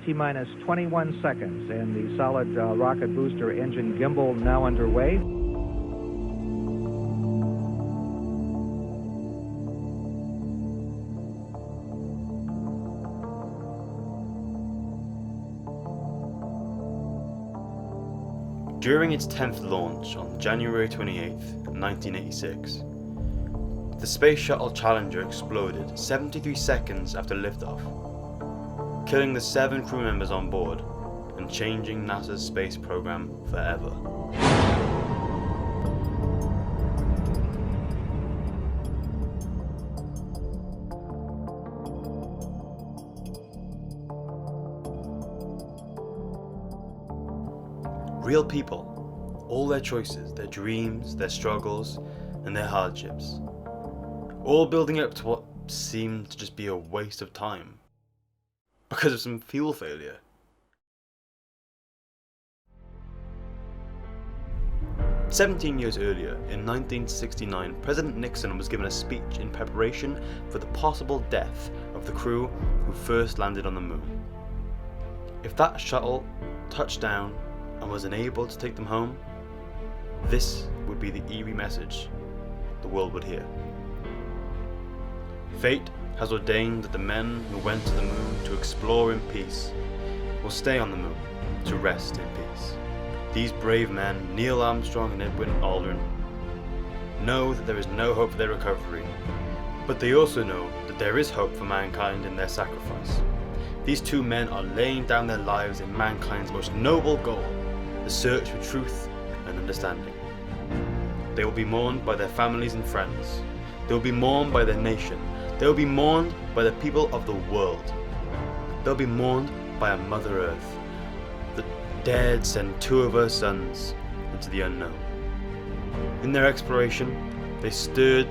T-minus 21 seconds, and the solid rocket booster engine gimbal now underway. During its 10th launch on January 28, 1986, the Space Shuttle Challenger exploded 73 seconds after liftoff, killing the 7 crew members on board and changing NASA's space program forever. Real people, all their choices, their dreams, their struggles, and their hardships, all building up to what seemed to just be a waste of time because of some fuel failure. "17 years earlier, in 1969, President Nixon was given a speech in preparation for the possible death of the crew who first landed on the moon. If that shuttle touched down and was unable to take them home, this would be the eerie message the world would hear. Fate has ordained that the men who went to the moon to explore in peace will stay on the moon to rest in peace. These brave men, Neil Armstrong and Edwin Aldrin, know that there is no hope for their recovery, but they also know that there is hope for mankind in their sacrifice. These two men are laying down their lives in mankind's most noble goal, the search for truth and understanding. They will be mourned by their families and friends. They will be mourned by their nation. They will be mourned by the people of the world. They'll be mourned by a Mother Earth that dared send 2 of her sons into the unknown. In their exploration, they stirred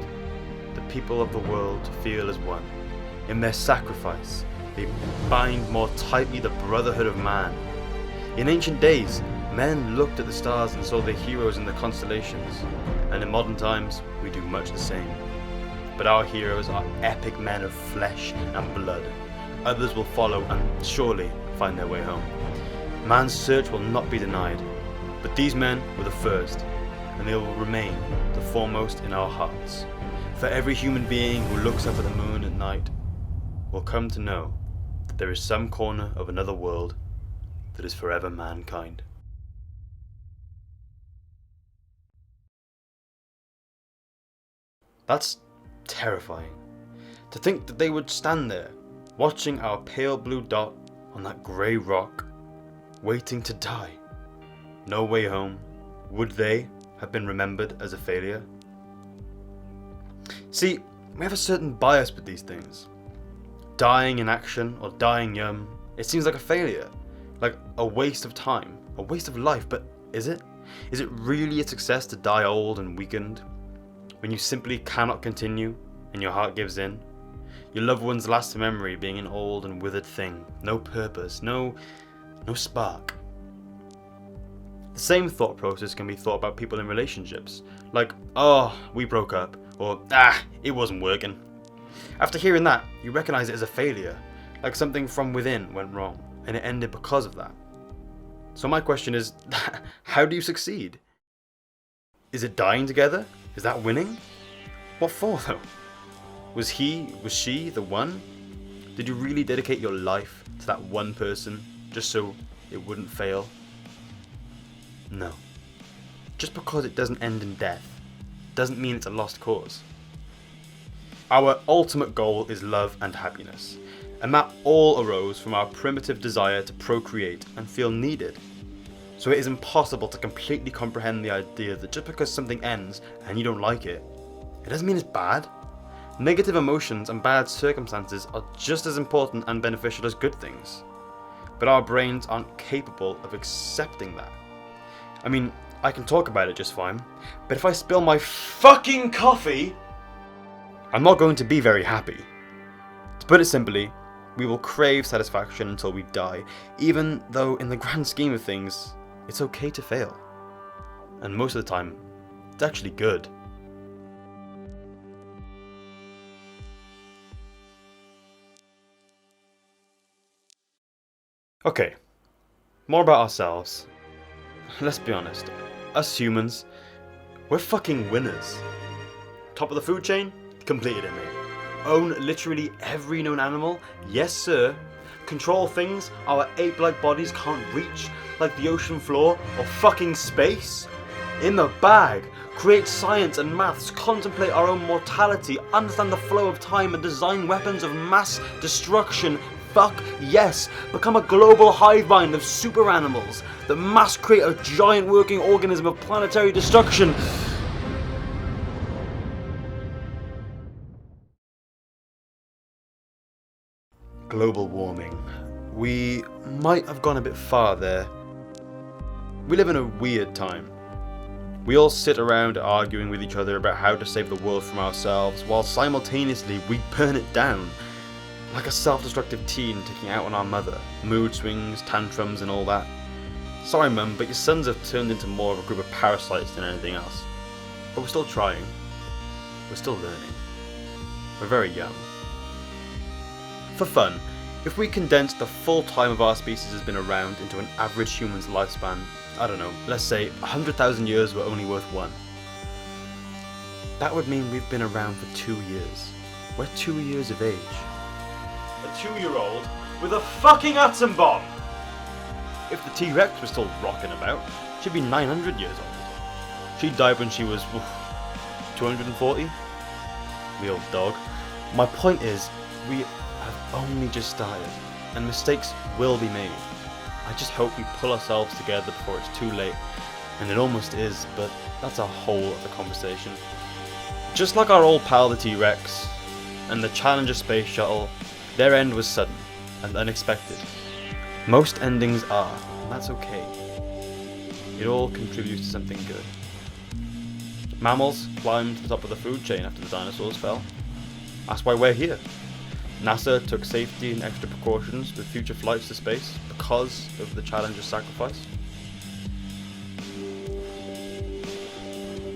the people of the world to feel as one. In their sacrifice, they bind more tightly the brotherhood of man. In ancient days, men looked at the stars and saw their heroes in the constellations, and in modern times, we do much the same. But our heroes are epic men of flesh and blood. Others will follow and surely find their way home. Man's search will not be denied, but these men were the first, and they will remain the foremost in our hearts. For every human being who looks up at the moon at night will come to know that there is some corner of another world that is forever mankind. That's terrifying. To think that they would stand there, watching our pale blue dot on that grey rock, waiting to die. No way home. Would they have been remembered as a failure? See, we have a certain bias with these things. Dying in action or dying young, it seems like a failure, like a waste of time, a waste of life, but is it? Is it really a success to die old and weakened? When you simply cannot continue and your heart gives in, your loved one's last memory being an old and withered thing, no purpose, no spark. The same thought process can be thought about people in relationships, like, oh, we broke up, or it wasn't working. After hearing that, you recognize it as a failure, like something from within went wrong, and it ended because of that. So my question is, how do you succeed? Is it dying together? Is that winning? What for though? Was she the one? Did you really dedicate your life to that one person just so it wouldn't fail? No. Just because it doesn't end in death doesn't mean it's a lost cause. Our ultimate goal is love and happiness, and that all arose from our primitive desire to procreate and feel needed. So it is impossible to completely comprehend the idea that just because something ends and you don't like it, it doesn't mean it's bad. Negative emotions and bad circumstances are just as important and beneficial as good things. But our brains aren't capable of accepting that. I mean, I can talk about it just fine, but if I spill my fucking coffee, I'm not going to be very happy. To put it simply, we will crave satisfaction until we die, even though in the grand scheme of things, it's okay to fail. And most of the time, it's actually good. Okay, more about ourselves. Let's be honest, us humans, we're fucking winners. Top of the food chain? Completed it, mate. Own literally every known animal? Yes, sir. Control things our ape-like bodies can't reach, like the ocean floor or fucking space? In the bag. Create science and maths, contemplate our own mortality, understand the flow of time and design weapons of mass destruction. Fuck yes. Become a global hive mind of super animals that mass create a giant working organism of planetary destruction. Global warming. We might have gone a bit far there. We live in a weird time. We all sit around arguing with each other about how to save the world from ourselves, while simultaneously we burn it down. Like a self-destructive teen taking out on our mother. Mood swings, tantrums and all that. Sorry mum, but your sons have turned into more of a group of parasites than anything else. But we're still trying. We're still learning. We're very young. For fun, if we condense the full time of our species has been around into an average human's lifespan, I don't know, let's say 100,000 years were only worth one. That would mean we've been around for 2 years. We're 2 years of age. A 2-year-old with a fucking atom bomb! If the T-Rex was still rocking about, she'd be 900 years old. She died when she was 240? The old dog. My point is, we have only just started, and mistakes will be made. I just hope we pull ourselves together before it's too late, and it almost is, but that's a whole other conversation. Just like our old pal the T-Rex, and the Challenger space shuttle, their end was sudden and unexpected. Most endings are, and that's okay. It all contributes to something good. Mammals climbed to the top of the food chain after the dinosaurs fell. That's why we're here. NASA took safety and extra precautions with future flights to space because of the Challenger's sacrifice.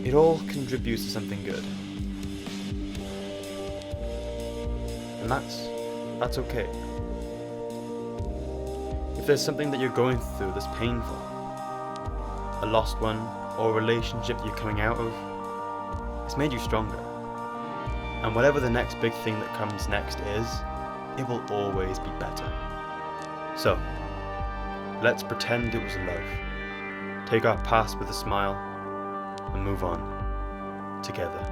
It all contributes to something good. And that's okay. If there's something that you're going through that's painful, a lost one or a relationship that you're coming out of, it's made you stronger. And whatever the next big thing that comes next is, it will always be better. So, let's pretend it was love. Take our past with a smile and move on together.